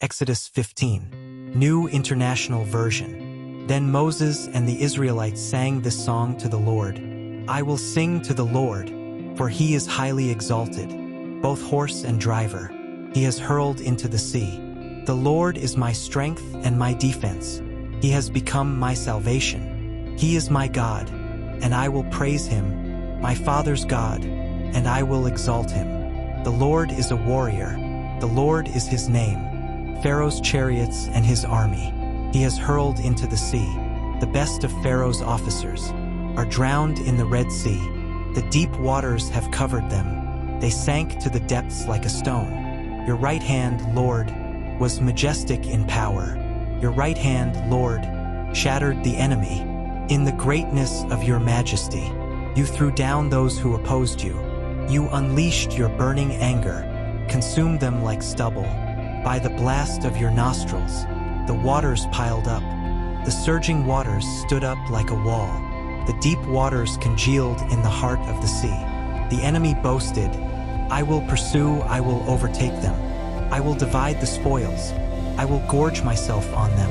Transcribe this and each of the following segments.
Exodus 15. New International Version. Then Moses and the Israelites sang this song to the Lord. I will sing to the Lord, for he is highly exalted, both horse and driver. He has hurled into the sea. The Lord is my strength and my defense. He has become my salvation. He is my God, and I will praise him, my Father's God, and I will exalt him. The Lord is a warrior. The Lord is his name. Pharaoh's chariots and his army he has hurled into the sea. The best of Pharaoh's officers are drowned in the Red Sea. The deep waters have covered them. They sank to the depths like a stone. Your right hand, Lord, was majestic in power. Your right hand, Lord, shattered the enemy. In the greatness of your majesty, you threw down those who opposed you. You unleashed your burning anger, consumed them like stubble. By the blast of your nostrils, the waters piled up. The surging waters stood up like a wall. The deep waters congealed in the heart of the sea. The enemy boasted, I will pursue, I will overtake them. I will divide the spoils. I will gorge myself on them.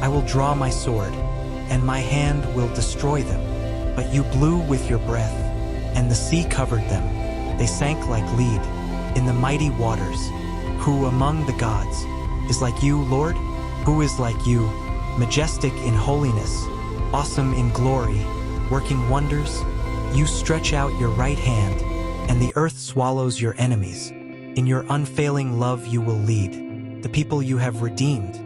I will draw my sword, and my hand will destroy them. But you blew with your breath, and the sea covered them. They sank like lead in the mighty waters. Who among the gods is like you, Lord? Who is like you, majestic in holiness, awesome in glory, working wonders? You stretch out your right hand, and the earth swallows your enemies. In your unfailing love you will lead the people you have redeemed.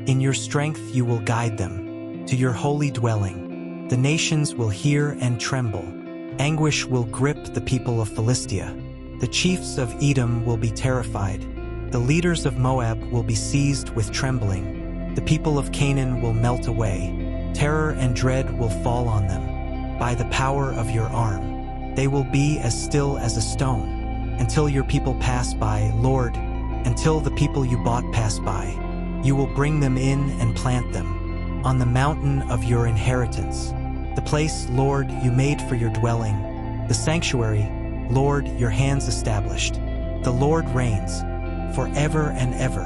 In your strength you will guide them to your holy dwelling. The nations will hear and tremble. Anguish will grip the people of Philistia. The chiefs of Edom will be terrified. The leaders of Moab will be seized with trembling. The people of Canaan will melt away. Terror and dread will fall on them. By the power of your arm, they will be as still as a stone. Until your people pass by, Lord, until the people you bought pass by, you will bring them in and plant them on the mountain of your inheritance. The place, Lord, you made for your dwelling. The sanctuary, Lord, your hands established. The Lord reigns forever and ever.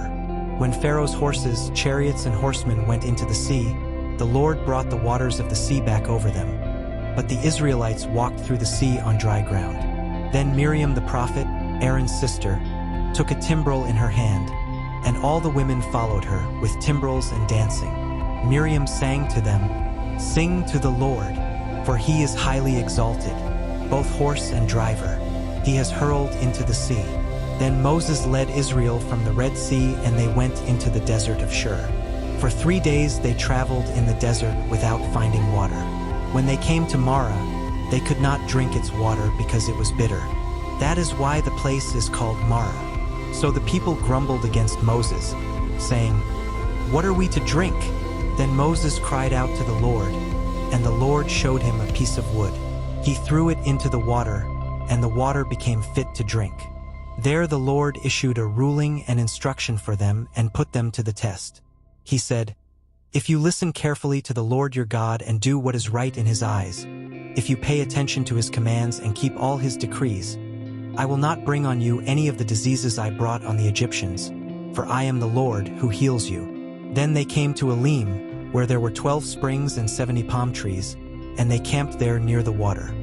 When Pharaoh's horses, chariots, and horsemen went into the sea, the Lord brought the waters of the sea back over them. But the Israelites walked through the sea on dry ground. Then Miriam the prophet, Aaron's sister, took a timbrel in her hand, and all the women followed her with timbrels and dancing. Miriam sang to them, Sing to the Lord, for he is highly exalted, both horse and driver. He has hurled into the sea. Then Moses led Israel from the Red Sea, and they went into the desert of Shur. For 3 days they traveled in the desert without finding water. When they came to Marah, they could not drink its water because it was bitter. That is why the place is called Marah. So the people grumbled against Moses, saying, What are we to drink? Then Moses cried out to the Lord, and the Lord showed him a piece of wood. He threw it into the water, and the water became fit to drink. There the Lord issued a ruling and instruction for them and put them to the test. He said, If you listen carefully to the Lord your God and do what is right in his eyes, if you pay attention to his commands and keep all his decrees, I will not bring on you any of the diseases I brought on the Egyptians, for I am the Lord who heals you. Then they came to Elim, where there were 12 springs and 70 palm trees, and they camped there near the water.